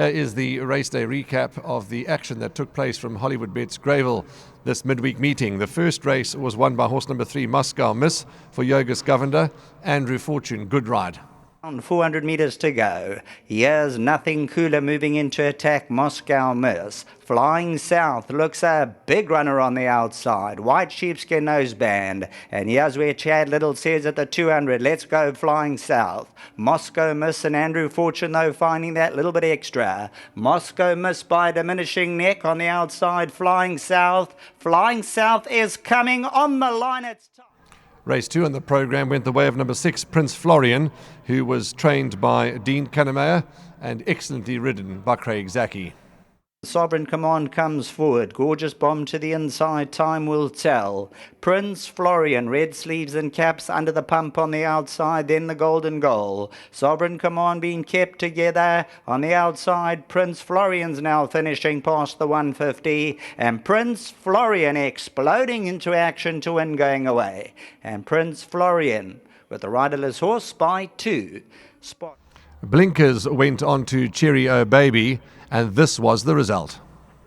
Is the Raceday recap of the action that took place from Hollywoodbets Greyville this midweek meeting. The first race was won by horse number 3, Moscow Miss, for Yogus Governor. Andrew Fortune, good ride. 400 metres to go. Here's Nothing Cooler moving into attack, Moscow Miss. Flying South looks a big runner on the outside. White Sheepskin Noseband. And here's where Chad Little says at the 200, let's go Flying South. Moscow Miss and Andrew Fortune, though, finding that little bit extra. Moscow Miss by diminishing neck on the outside. Flying South. Flying South is coming on the line. It's time. Race 2 on the programme went the way of number 6, Prince Florian, who was trained by Dean Kannemeyer and excellently ridden by Craig Zaki. Sovereign Command comes forward. Gorgeous Bomb to the inside. Time will tell. Prince Florian, red sleeves and caps under the pump on the outside. Then the golden goal. Sovereign Command being kept together on the outside. Prince Florian's now finishing past the 150. And Prince Florian exploding into action to win going away. And Prince Florian with the riderless horse by 2. Spot. Blinkers went on to Cherry O Baby, and this was the result.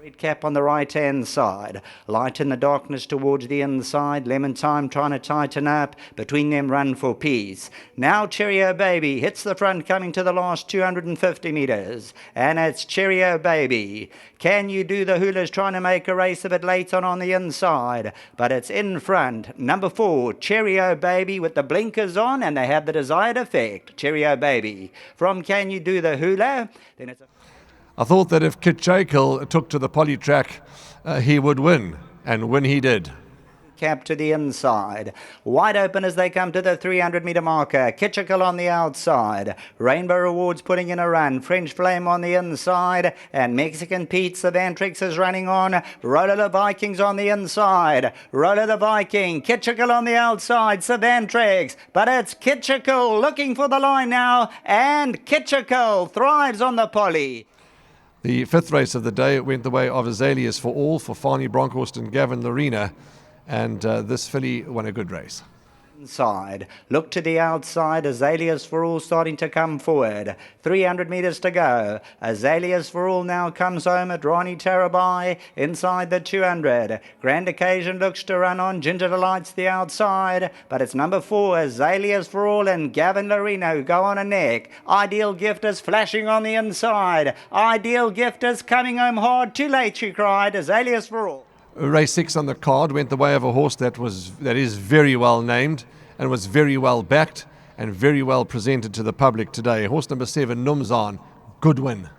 Red cap on the right-hand side. Light in the darkness towards the inside. Lemon Time trying to tighten up. Between them, Run for Peace. Now Cheerio Baby hits the front coming to the last 250 metres. And it's Cheerio Baby. Can You Do the Hula's trying to make a race of it late on the inside. But it's in front. Number 4, Cheerio Baby with the blinkers on, and they have the desired effect. Cheerio Baby. From Can You Do the Hula? Then it's a... I thought that if Kit Jekyll took to the poly track, he would win, and win he did. Cap to the inside. Wide open as they come to the 300-metre marker. Kitchicle on the outside. Rainbow Rewards putting in a run. French Flame on the inside. And Mexican Pete Savantrix is running on. Roller the Vikings on the inside. Roller the Viking. Kitchicle on the outside. Savantrix. But it's Kitchicle looking for the line now. And Kitchicle thrives on the poly. The 5th race of the day went the way of Azaleas for All for Farney Bronkhorst and Gavin Lorena, and this filly won a good race. Inside. Look to the outside. Azaleas for All starting to come forward. 300 metres to go. Azaleas for All now comes home at Ronnie Tarabai inside the 200. Grand Occasion looks to run on. Ginger Delight's the outside, but it's number 4, Azaleas for All and Gavin Lorena who go on a neck. Ideal Gift is flashing on the inside. Ideal Gift is coming home hard. Too late, she cried. Azaleas for All. Race 6 on the card went the way of a horse that is very well named and was very well backed and very well presented to the public today. Horse number 7, Numzan, good win.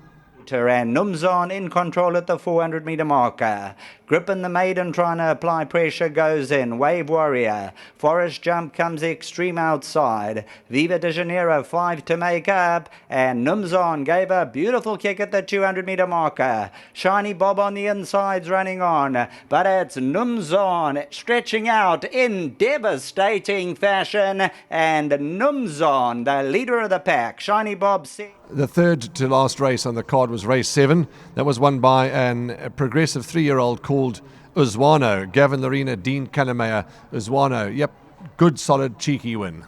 And Numzan in control at the 400-metre marker. Gripping the maiden trying to apply pressure goes in. Wave Warrior. Forest Jump comes extreme outside. Viva de Janeiro 5 to make up. And Numzan gave a beautiful kick at the 200-metre marker. Shiny Bob on the insides running on. But it's Numzan stretching out in devastating fashion. And Numzan, the leader of the pack. Shiny Bob... The third to last race on the card was race 7. That was won by a progressive 3-year-old called Uzwano. Gavin Lorena, Dean Kannemeyer, Uzwano. Yep, good, solid, cheeky win.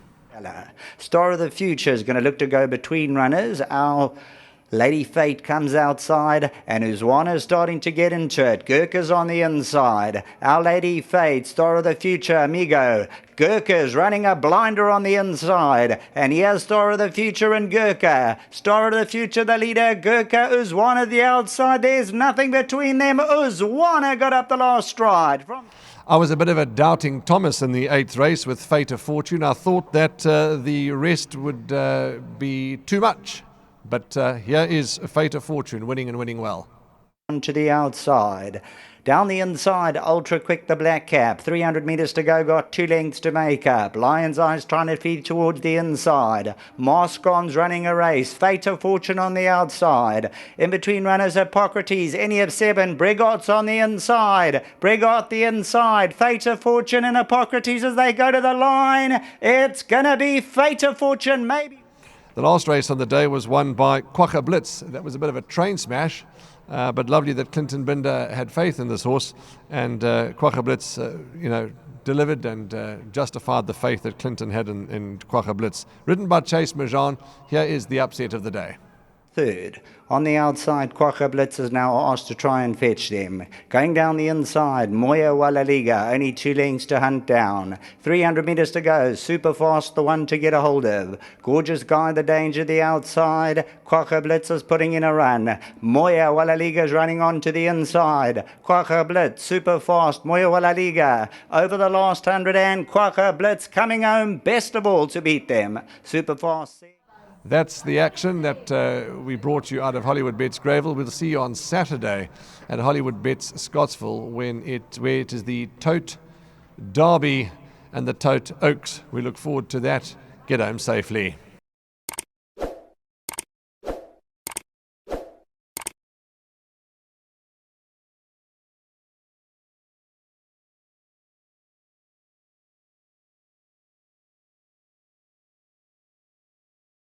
Star of the Future is going to look to go between runners. Our Lady Fate comes outside, and Uzwano's starting to get into it. Gurkha's on the inside. Our Lady Fate, Star of the Future, Amigo. Gurkha's running a blinder on the inside. And here's Star of the Future and Gurkha. Star of the Future, the leader. Gurkha, Uzwano the outside. There's nothing between them. Uzwano got up the last stride. I was a bit of a doubting Thomas in the 8th race with Fate of Fortune. I thought that the rest would be too much. But here is Fate of Fortune winning and winning well. To the outside. Down the inside, Ultra Quick the black cap. 300 metres to go, got 2 lengths to make up. Lion's Eyes trying to feed towards the inside. Moscon's running a race. Fate of Fortune on the outside. In between runners, Hippocrates. Any of 7. Brigot's on the inside. Brigot the inside. Fate of Fortune and Hippocrates as they go to the line. It's going to be Fate of Fortune, maybe. The last race on the day was won by Quagga Blitz. That was a bit of a train smash, but lovely that Clinton Binder had faith in this horse, and Quagga Blitz, delivered and justified the faith that Clinton had in Quagga Blitz. Ridden by Chase Majan, here is the upset of the day. third. On the outside, KwaZulu-Natal is now asked to try and fetch them. Going down the inside, Moya Walaliga, only 2 lengths to hunt down. 300 metres to go, super fast, the one to get a hold of. Gorgeous Guy, the danger, the outside. KwaZulu-Natal is putting in a run. Moya Walaliga is running on to the inside. KwaZulu-Natal, super fast, Moya Walaliga. Over the last 100 and KwaZulu-Natal coming home, best of all to beat them. Super fast. That's the action that we brought you out of Hollywoodbets Greyville. We'll see you on Saturday at Hollywoodbets Scottsville where it is the Tote Derby and the Tote Oaks. We look forward to that. Get home safely.